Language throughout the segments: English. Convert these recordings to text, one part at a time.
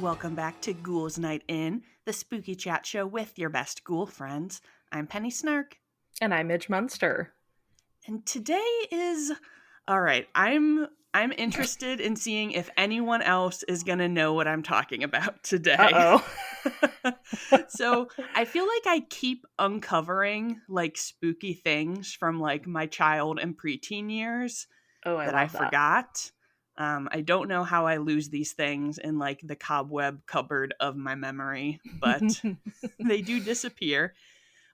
welcome back to Ghouls Night In, the spooky chat show with your best ghoul friends. I'm Penny Snark. And I'm Midge Munster. And today is... Alright, I'm interested in seeing if anyone else is going to know what I'm talking about today. Uh-oh. So, I feel like I keep uncovering, like, spooky things from, like, my child and preteen years that I forgot. I don't know how I lose these things in, like, the cobweb cupboard of my memory, but they do disappear.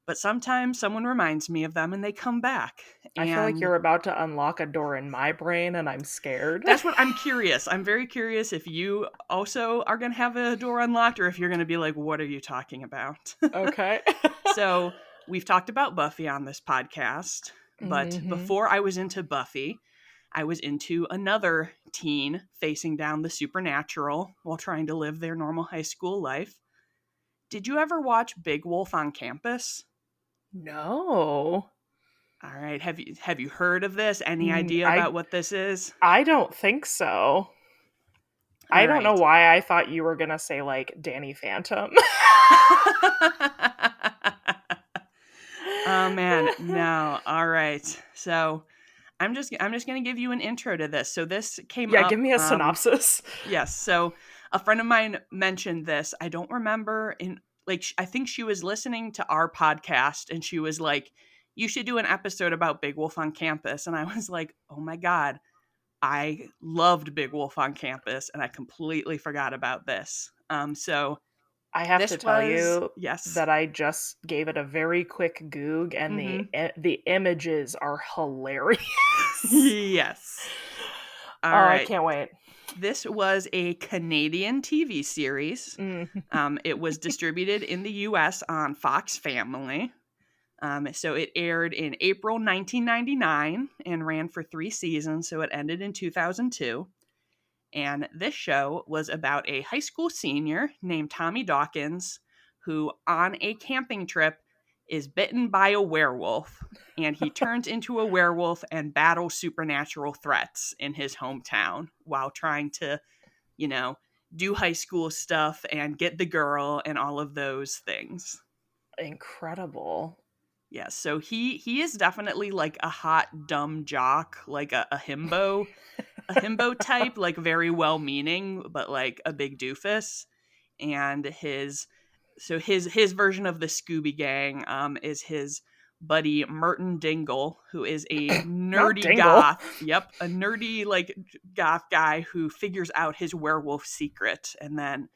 But sometimes someone reminds me of them and they come back. I feel like you're about to unlock a door in my brain and I'm scared. That's what I'm curious. I'm very curious if you also are going to have a door unlocked or if you're going to be like, what are you talking about? Okay. So we've talked about Buffy on this podcast, but before I was into Buffy, I was into another teen facing down the supernatural while trying to live their normal high school life. Did you ever watch Big Wolf on Campus? No. All right. Have you heard of this? Any idea about what this is? I don't think so. I don't know why I thought you were going to say, like, Danny Phantom. Oh, man. No. All right. So I'm just going to give you an intro to this. So this came up. Yeah, give me a synopsis. Yes. So a friend of mine mentioned this. I don't remember I think she was listening to our podcast and she was like, you should do an episode about Big Wolf on Campus. And I was like, oh my God, I loved Big Wolf on Campus and I completely forgot about this. So I have to tell you yes, that I just gave it a very quick Goog and the images are hilarious. Yes. All right. I can't wait. This was a Canadian TV series. It was distributed in the U.S. on Fox Family. So it aired in April 1999 and ran for 3 seasons, so it ended in 2002. And this show was about a high school senior named Tommy Dawkins who, on a camping trip, is bitten by a werewolf, and he turns into a werewolf and battles supernatural threats in his hometown while trying to, do high school stuff and get the girl and all of those things. Incredible. Yeah, so he is definitely like a hot, dumb jock, like a himbo, type, like very well-meaning, but like a big doofus. And his version of the Scooby Gang is his buddy Merton Dingle, who is a nerdy goth. Yep, a nerdy like goth guy who figures out his werewolf secret, and then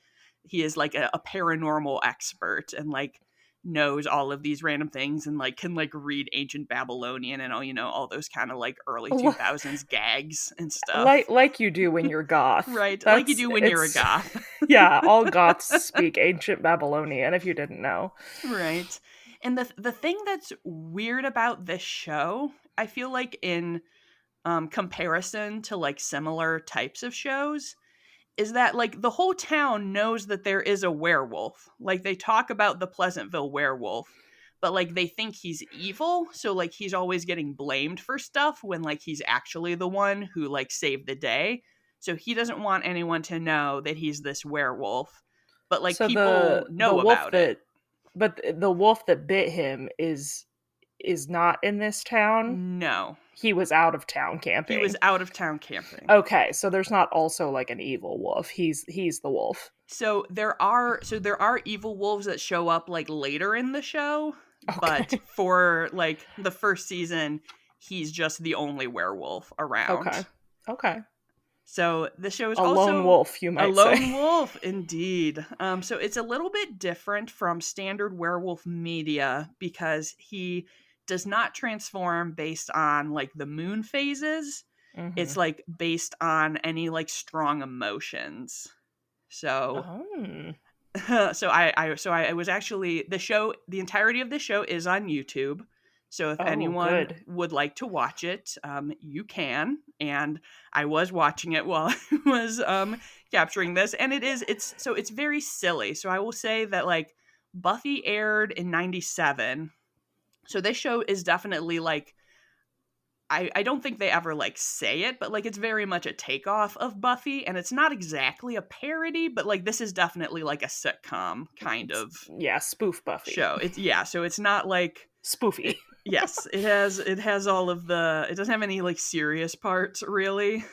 he is like a paranormal expert and like knows all of these random things and like can like read ancient Babylonian and all those kind of like early 2000s gags and stuff. Like you do when you're goth. Right, like you do when you're a goth. Yeah, all goths speak ancient Babylonian, if you didn't know. Right. And the thing that's weird about this show, I feel like in comparison to like similar types of shows, is that like the whole town knows that there is a werewolf. Like they talk about the Pleasantville werewolf, but like they think he's evil. So like he's always getting blamed for stuff when like he's actually the one who like saved the day. So he doesn't want anyone to know that he's this werewolf. But like people know about it. But the wolf that bit him is not in this town? No. He was out of town camping. He was out of town camping. Okay, so there's not also like an evil wolf. He's the wolf. So there are evil wolves that show up like later in the show, but for like the first season, he's just the only werewolf around. Okay. So the show is a also lone wolf, you might say. A lone wolf, indeed. So it's a little bit different from standard werewolf media because he does not transform based on like the moon phases. It's like based on any like strong emotions. So I was actually the entirety of the show is on YouTube. So if anyone would like to watch it, you can. And I was watching it while I was capturing this, and it's very silly. So I will say that like Buffy aired in 97. So this show is definitely like I don't think they ever like say it, but like it's very much a takeoff of Buffy, and it's not exactly a parody, but like this is definitely like a sitcom kind of spoof Buffy show. So it's not like spoofy. Yes, it has all of the, it doesn't have any like serious parts really.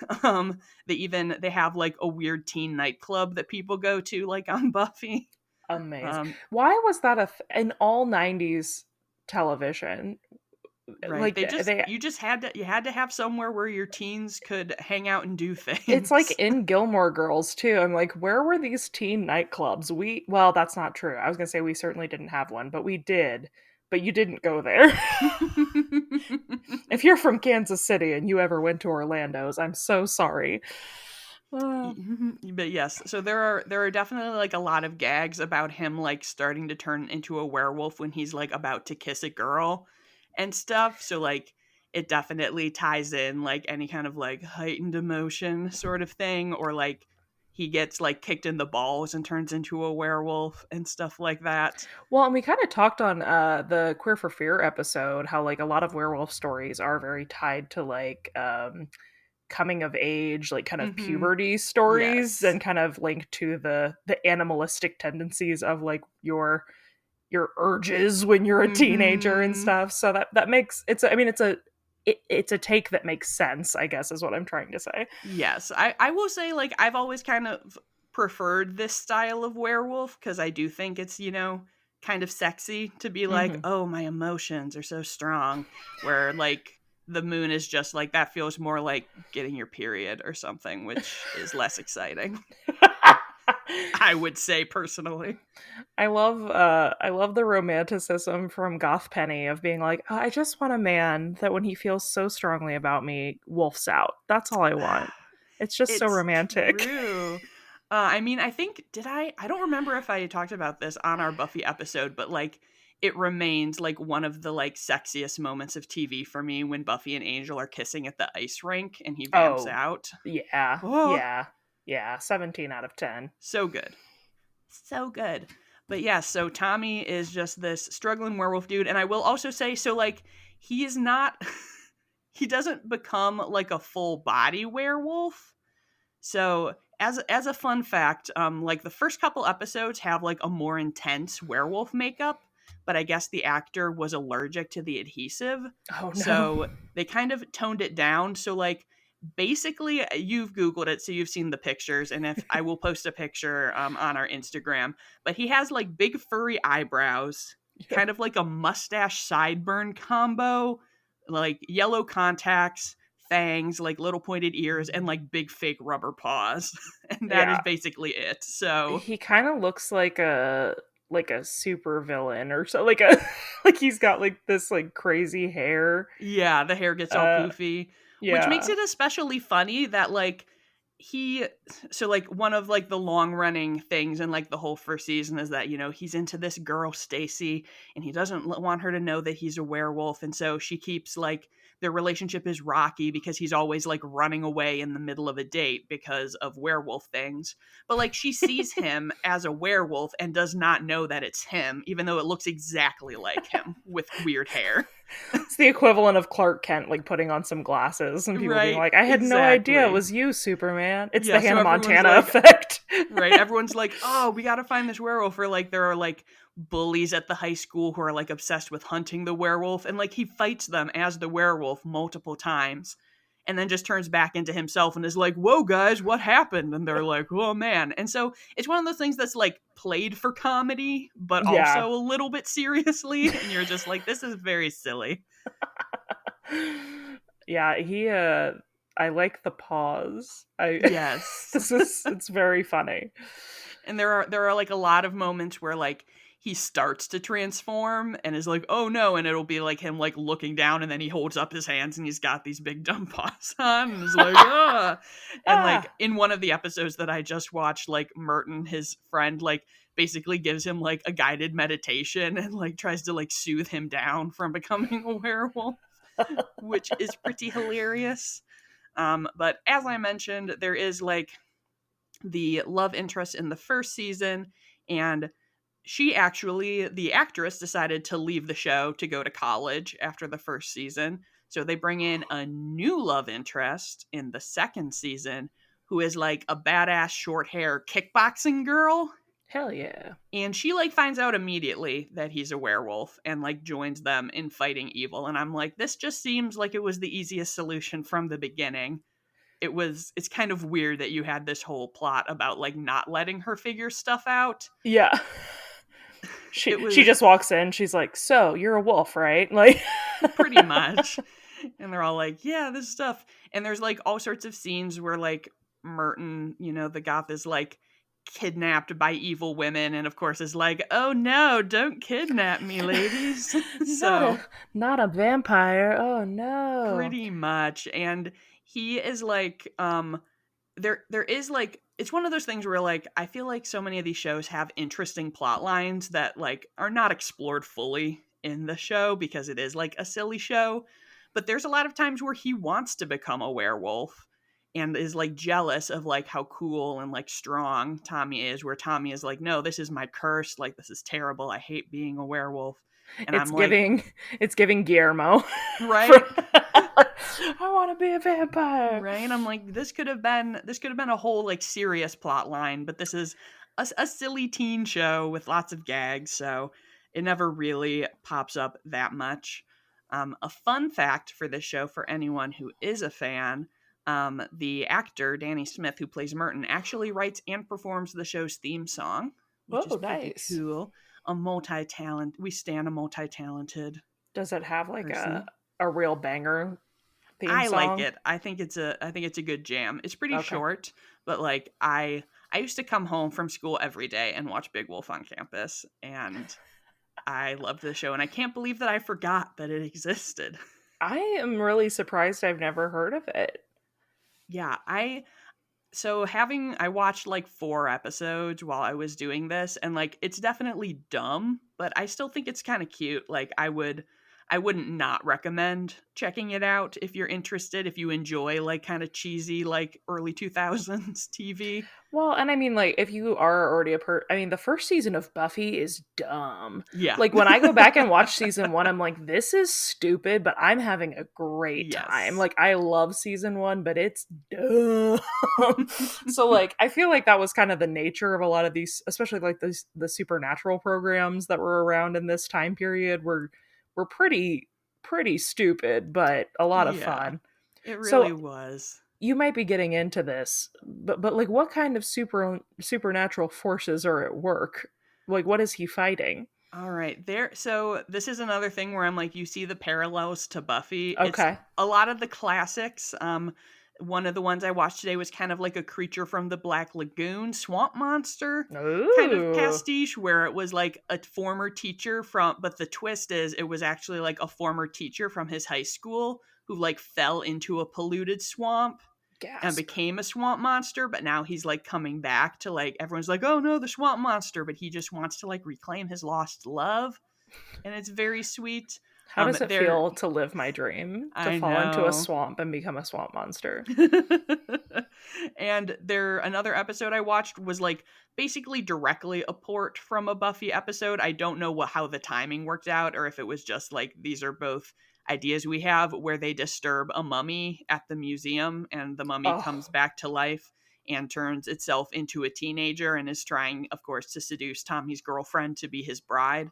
They have like a weird teen nightclub that people go to like on Buffy. Amazing. Why was that in all 90s television? Right. Like You had to have somewhere where your teens could hang out and do things. It's like in Gilmore Girls too. I'm like, where were these teen nightclubs? Well, that's not true. I was gonna say we certainly didn't have one, but we did. But you didn't go there. If you're from Kansas City and you ever went to Orlando's, I'm so sorry. But yes, so there are definitely like a lot of gags about him like starting to turn into a werewolf when he's like about to kiss a girl and stuff. So like it definitely ties in like any kind of like heightened emotion sort of thing, or like he gets like kicked in the balls and turns into a werewolf and stuff like that. Well, and we kind of talked on the Queer for Fear episode how like a lot of werewolf stories are very tied to like coming of age, like kind of puberty stories, and kind of linked to the animalistic tendencies of like your urges when you're a teenager and stuff. So that makes it's a take that makes sense, I guess, is what I'm trying to say. Yes, I will say, like, I've always kind of preferred this style of werewolf because I do think it's, kind of sexy to be like, oh, my emotions are so strong, where, like, the moon is just like, that feels more like getting your period or something, which is less exciting. I would say personally. I love the romanticism from Goth Penny of being like, oh, I just want a man that when he feels so strongly about me, wolfs out. That's all I want. It's just so romantic. True. I mean, I think I don't remember if I talked about this on our Buffy episode, but like it remains like one of the like sexiest moments of TV for me when Buffy and Angel are kissing at the ice rink and he vamps out. Yeah. Yeah, 17 out of 10. So good. So good. But yeah, so Tommy is just this struggling werewolf dude. And I will also say, so like, he is not, he doesn't become like a full body werewolf. So as a fun fact, like the first couple episodes have like a more intense werewolf makeup, but I guess the actor was allergic to the adhesive. Oh, no. So they kind of toned it down. So like, basically, you've Googled it, so you've seen the pictures, and if I will post a picture on our Instagram, but he has like big furry eyebrows, kind of like a mustache sideburn combo, like yellow contacts, fangs, like little pointed ears, and like big fake rubber paws. And that is basically it. So he kind of looks like a super villain or so, like like he's got like this like crazy hair. Yeah, the hair gets all poofy. Yeah. Which makes it especially funny that like so like one of like the long running things in like the whole first season is that, he's into this girl, Stacy, and he doesn't want her to know that he's a werewolf. And so she keeps like, their relationship is rocky because he's always like running away in the middle of a date because of werewolf things. But like she sees him as a werewolf and does not know that it's him, even though it looks exactly like him with weird hair. It's the equivalent of Clark Kent like putting on some glasses and people being like, I had no idea it was you, Superman. It's the Hannah Montana effect. Right. Everyone's like, oh, we got to find this werewolf. Or like there are like bullies at the high school who are like obsessed with hunting the werewolf, and like he fights them as the werewolf multiple times and then just turns back into himself and is like, whoa guys, what happened? And they're like, oh man. And so it's one of those things that's like played for comedy but also a little bit seriously, and you're just like, this is very silly. Yeah, I like the pause. Yes. It's very funny. And there are like a lot of moments where like he starts to transform and is like, oh no, and it'll be like him like looking down, and then he holds up his hands and he's got these big dumb paws on and is like, ah. And like in one of the episodes that I just watched, like Merton, his friend, like basically gives him like a guided meditation and like tries to like soothe him down from becoming a werewolf, which is pretty hilarious. But as I mentioned, there is like the love interest in the first season, and the actress decided to leave the show to go to college after the first season. So they bring in a new love interest in the second season who is like a badass short hair kickboxing girl. Hell yeah. And she like finds out immediately that he's a werewolf and like joins them in fighting evil. And I'm like, this just seems like it was the easiest solution from the beginning. It's kind of weird that you had this whole plot about like not letting her figure stuff out. Yeah. She just walks in, she's like, so you're a wolf, right? Like pretty much. And they're all like, yeah, this stuff. And there's like all sorts of scenes where like Merton, the goth, is like kidnapped by evil women, and of course is like, oh no, don't kidnap me, ladies. So not a vampire. Oh no. pretty much. And he is like, there is like, it's one of those things where like I feel like so many of these shows have interesting plot lines that like are not explored fully in the show because it is like a silly show. But there's a lot of times where he wants to become a werewolf and is like jealous of like how cool and like strong Tommy is, where Tommy is like, no, this is my curse, like this is terrible, I hate being a werewolf. And it's giving Guillermo. Right. I want to be a vampire. Right. And I'm like, this could have been a whole like serious plot line, but this is a silly teen show with lots of gags, so it never really pops up that much. A fun fact for this show for anyone who is a fan, the actor Danny Smith, who plays Merton, actually writes and performs the show's theme song, which is pretty cool. We stand a multi-talented. Does it have like a real banger theme song? I like it. I think it's a good jam. It's pretty short, but like I used to come home from school every day and watch Big Wolf on Campus, and I loved the show, and I can't believe that I forgot that it existed. I am really surprised I've never heard of it. Yeah, I watched like 4 episodes while I was doing this, and like it's definitely dumb, but I still think it's kind of cute. Like I wouldn't not recommend checking it out if you're interested, if you enjoy like kind of cheesy like early 2000s TV. Well, and I mean, like, if you are already the first season of Buffy is dumb. Yeah. Like, when I go back and watch season 1, I'm like, this is stupid, but I'm having a great time. Like, I love season 1, but it's dumb. So, like, I feel like that was kind of the nature of a lot of these, especially like the supernatural programs that were around in this time period were pretty stupid, but a lot of fun. It really was. You might be getting into this, but like, what kind of supernatural forces are at work? Like, what is he fighting? All right, so this is another thing where I'm like, you see the parallels to Buffy. Okay. It's a lot of the classics. One of the ones I watched today was kind of like a creature from the Black Lagoon, swamp monster kind of pastiche, where it was like a former teacher but the twist is it was actually like a former teacher from his high school who like fell into a polluted swamp. Gasp. And became a swamp monster, but now he's like coming back to like, everyone's like, oh no, the swamp monster, but he just wants to like reclaim his lost love, and it's very sweet. How does it feel to live my dream, to fall into a swamp and become a swamp monster? And another episode I watched was like basically directly a port from a Buffy episode. I don't know how the timing worked out, or if it was just like, these are both ideas we have, where they disturb a mummy at the museum, and the mummy comes back to life and turns itself into a teenager and is trying, of course, to seduce Tommy's girlfriend to be his bride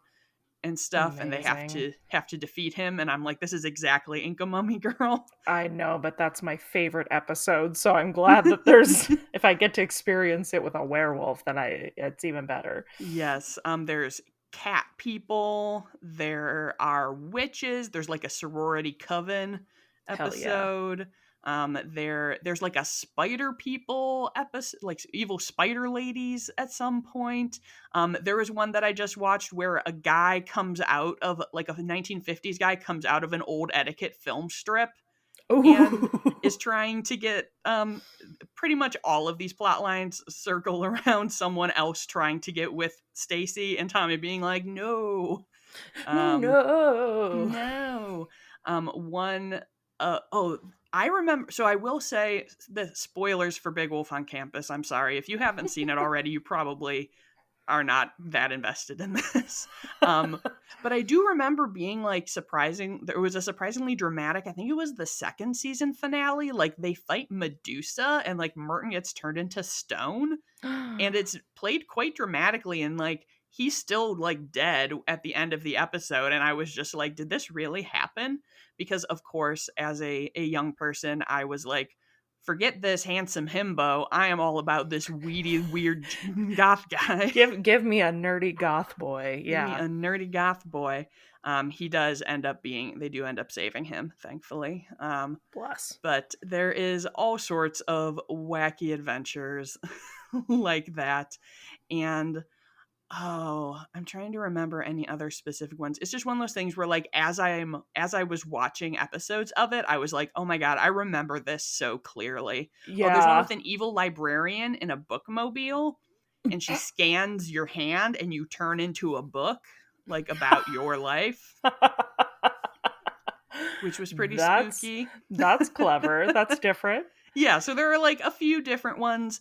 and stuff. Amazing. And they have to defeat him, and I'm like, this is exactly Inca Mummy Girl. I know, but that's my favorite episode, so I'm glad that there's if I get to experience it with a werewolf, then it's even better. Yes. There's cat people, there are witches, there's like a sorority coven episode. There's like a spider people episode, like evil spider ladies at some point. There was one that I just watched where a guy comes out of like a 1950s guy comes out of an old etiquette film strip. Ooh. And is trying to get pretty much all of these plot lines circle around someone else trying to get with Stacy, and Tommy being like, no. No. I remember, so I will say the spoilers for Big Wolf on Campus. I'm sorry. If you haven't seen it already, you probably are not that invested in this. But I do remember being like there was a surprisingly dramatic, I think it was the second season finale, like they fight Medusa and like Merton gets turned into stone, and it's played quite dramatically, and like he's still like dead at the end of the episode, and I was just like, did this really happen? Because of course, as a young person, I was like, forget this handsome himbo. I am all about this weedy, weird goth guy. Give me a nerdy goth boy. Yeah. Give me a nerdy goth boy. He does end up they do end up saving him, thankfully. Bless. But there is all sorts of wacky adventures like that. And I'm trying to remember any other specific ones. It's just one of those things where like as I was watching episodes of it, I was like, oh my god, I remember this so clearly. Yeah. There's one with an evil librarian in a bookmobile, and she scans your hand and you turn into a book like about your life. Which was pretty spooky. That's clever. That's different. Yeah, so there are like a few different ones.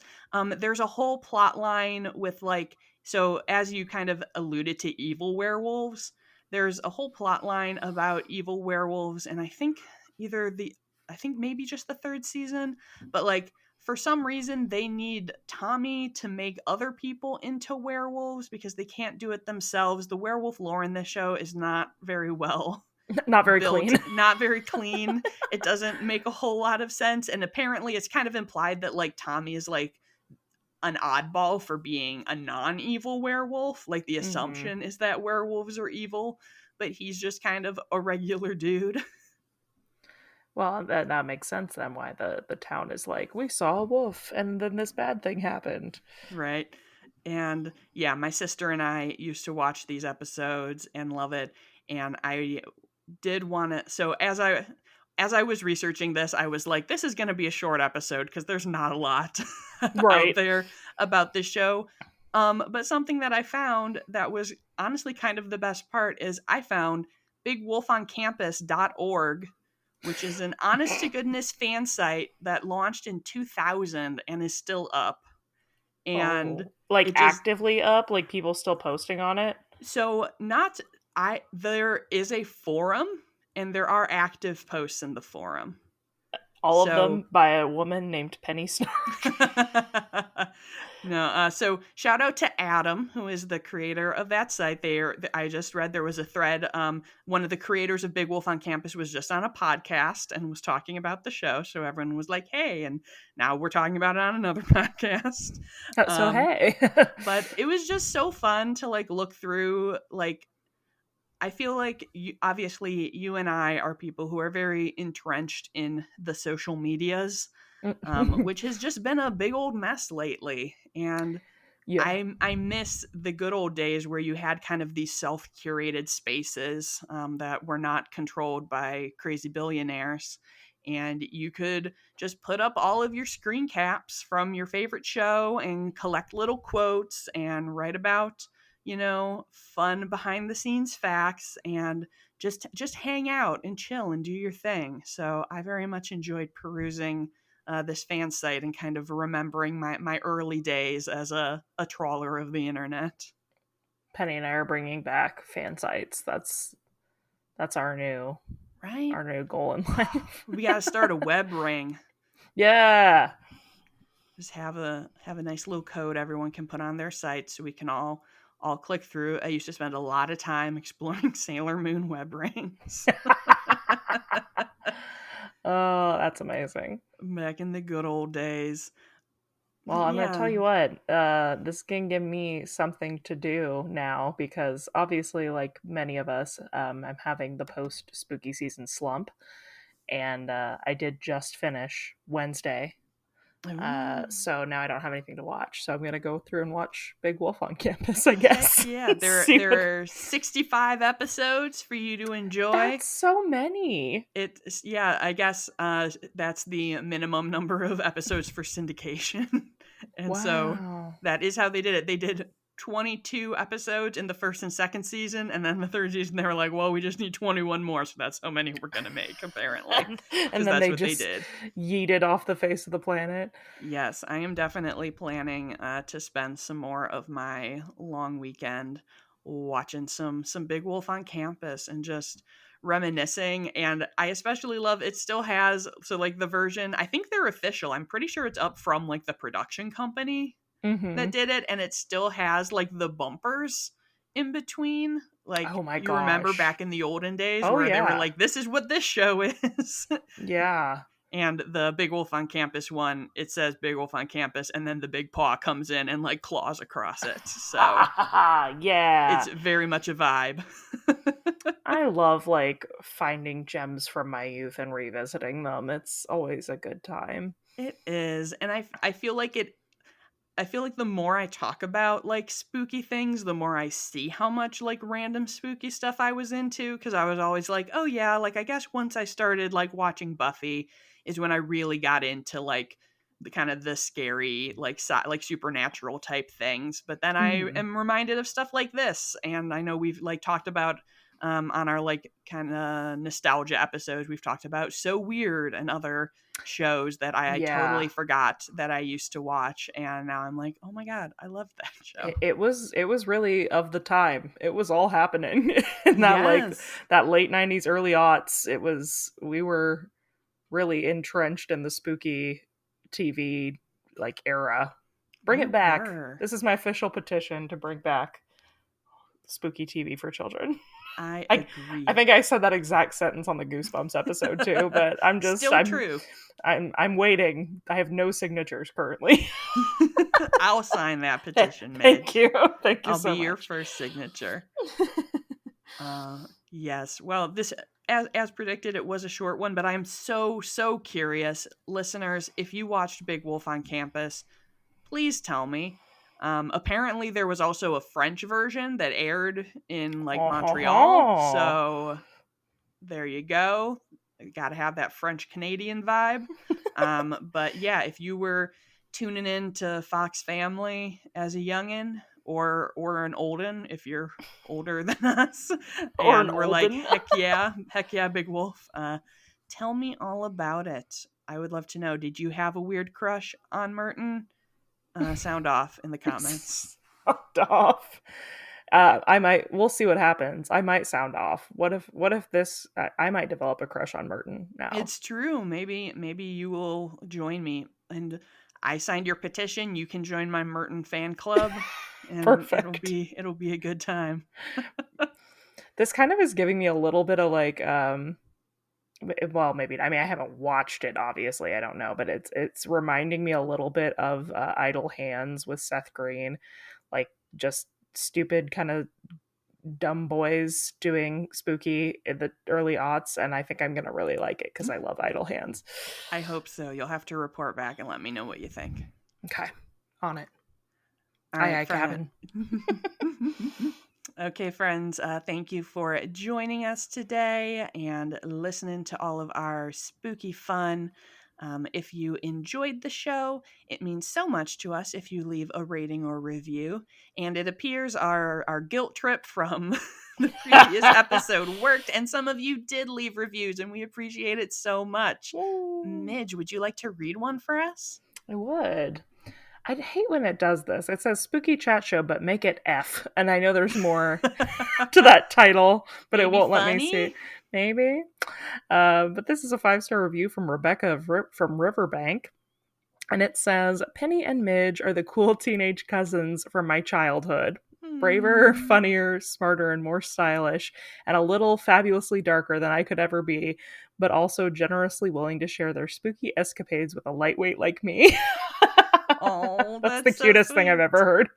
There's a whole plot line with like, so as you kind of alluded to evil werewolves, there's a whole plot line about evil werewolves, and I think maybe just the third season, but like for some reason they need Tommy to make other people into werewolves because they can't do it themselves. The werewolf lore in this show is not very well. Not very clean. Not very clean. It doesn't make a whole lot of sense. And apparently it's kind of implied that like Tommy is like an oddball for being a non-evil werewolf. Like the assumption is that werewolves are evil, but he's just kind of a regular dude. Well, that makes sense then why the town is like, we saw a wolf and then this bad thing happened. Right. And yeah, my sister and I used to watch these episodes and love it. And I did want to, so as I was researching this, I was like, this is going to be a short episode because there's not a lot out there about this show. But something that I found that was honestly kind of the best part is I found bigwolfoncampus.org, which is an honest to goodness fan site that launched in 2000 and is still up. And actively up, like people still posting on it. So there is a forum and there are active posts in the forum. All of them by a woman named Penny Snark. No, so shout out to Adam, who is the creator of that site. I just read there was a thread. One of the creators of Big Wolf on Campus was just on a podcast and was talking about the show. So everyone was like, hey, and now we're talking about it on another podcast. So hey. But it was just so fun to like look through. Like, I feel like obviously you and I are people who are very entrenched in the social medias. Which has just been a big old mess lately. And yeah. I miss the good old days where you had kind of these self-curated spaces that were not controlled by crazy billionaires. And you could just put up all of your screen caps from your favorite show and collect little quotes and write about, fun behind the scenes facts and just hang out and chill and do your thing. So I very much enjoyed perusing this fan site and kind of remembering my early days as a trawler of the internet. Penny and I are bringing back fan sites. That's our new goal in life. We got to start a web ring. Yeah. Just have a nice little code everyone can put on their site so we can all click through. I used to spend a lot of time exploring Sailor Moon web rings. Oh, that's amazing. Back in the good old days. Well, I'm going to tell you what, this can give me something to do now because obviously, like many of us, I'm having the post-spooky season slump. And I did just finish Wednesday. So now I don't have anything to watch. So I'm going to go through and watch Big Wolf on Campus, I guess. Heck yeah, there are 65 episodes for you to enjoy. That's so many. I guess that's the minimum number of episodes for syndication. And so that is how they did it. They did 22 episodes in the first and second season, and then the third season they were like, well, we just need 21 more, so that's how many we're gonna make, apparently. And then that's they what just they did. yeeted off the face of the planet. Yes, I am definitely planning to spend some more of my long weekend watching some Big Wolf on Campus and just reminiscing. And I especially love it still has, so like the version, I think they're official, I'm pretty sure it's up from like the production company that did it, and it still has like the bumpers in between. Like, oh my you remember gosh, back in the olden days oh where they were yeah, like, this is what this show is. yeah. And the Big Wolf on Campus one, it says Big Wolf on Campus, and then the big paw comes in and like claws across it. So yeah, it's very much a vibe. I love like finding gems from my youth and revisiting them. It's always a good time. It is. And I feel like I feel like the more I talk about like spooky things, the more I see how much like random spooky stuff I was into, because I was always like, oh yeah, like I guess once I started like watching Buffy is when I really got into like the kind of the scary like like supernatural type things. But then I am reminded of stuff like this, and I know we've like talked about on our like kind of nostalgia episodes, we've talked about So Weird and other shows that I totally forgot that I used to watch, and now I'm like, oh my god, I love that show. It was really of the time. It was all happening in that like that late 90s, early aughts. We were really entrenched in the spooky TV like era. Bring it back. This is my official petition to bring back spooky TV for children. I agree. I think I said that exact sentence on the Goosebumps episode too, but I'm true. I'm waiting. I have no signatures currently. I'll sign that petition, Midge. Thank you. Thank you I'll so much. be your first signature. Yes. Well, this, as predicted, it was a short one, but I'm so curious. Listeners, if you watched Big Wolf on Campus, please tell me. Apparently there was also a French version that aired in like Montreal. So there you go. Gotta have that French Canadian vibe. But yeah, if you were tuning in to Fox Family as a youngin', or an olden, if you're older than us, and we're like, heck yeah, Big Wolf, tell me all about it. I would love to know. Did you have a weird crush on Merton? Sound off in the comments. Sound off. We'll see what happens. I might sound off. What if this, I might develop a crush on Merton now. It's true. Maybe you will join me. And I signed your petition. You can join my Merton fan club. And perfect. It'll be a good time. This kind of is giving me a little bit of like, well, maybe, I mean, I haven't watched it, obviously, I don't know, but it's reminding me a little bit of Idle Hands with Seth Green, like just stupid kind of dumb boys doing spooky in the early aughts, and I think I'm gonna really like it because I love Idle Hands. I hope so. You'll have to report back and let me know what you think. Okay, on it. Aye, Cabin. Okay, friends, thank you for joining us today and listening to all of our spooky fun. If you enjoyed the show, it means so much to us if you leave a rating or review. And it appears our guilt trip from the previous episode worked, and some of you did leave reviews, and we appreciate it so much. Yay. Midge, would you like to read one for us? I would. I hate when it does this. It says spooky chat show, but make it F. And I know there's more to that title, but it won't let me see. Maybe. But this is a 5-star review from Rebecca from Riverbank. And it says, Penny and Midge are the cool teenage cousins from my childhood. Braver, funnier, smarter, and more stylish, and a little fabulously darker than I could ever be, but also generously willing to share their spooky escapades with a lightweight like me. Oh, that's the cutest thing I've ever heard.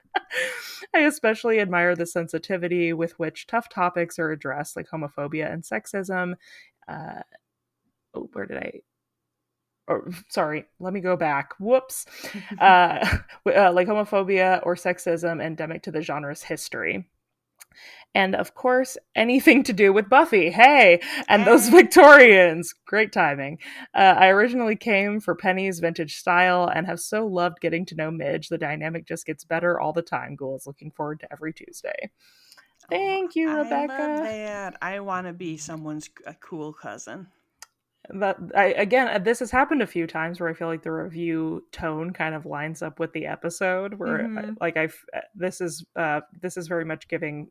I especially admire the sensitivity with which tough topics are addressed, like homophobia and sexism. Sorry, let me go back. Whoops. Like homophobia or sexism endemic to the genre's history. And of course, anything to do with Buffy. Hey! And those Victorians. Great timing. I originally came for Penny's vintage style and have so loved getting to know Midge. The dynamic just gets better all the time. Ghouls, looking forward to every Tuesday. Thank you, I Rebecca. love that. I want to be someone's a cool cousin. Again, this has happened a few times where I feel like the review tone kind of lines up with the episode. Where this is very much giving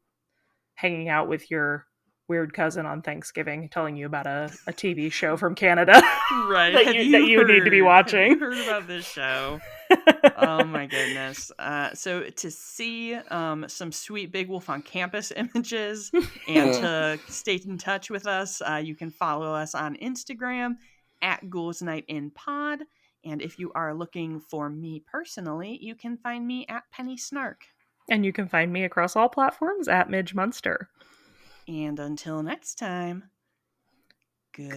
hanging out with your weird cousin on Thanksgiving, telling you about a TV show from Canada, right? that you need to be watching. Have you heard about this show? Oh my goodness. So to see some sweet Big Wolf on Campus images and to stay in touch with us, you can follow us on Instagram at Ghouls Night in Pod. And if you are looking for me personally, you can find me at Penny Snark. And you can find me across all platforms at Midge Munster. And until next time, goodbye.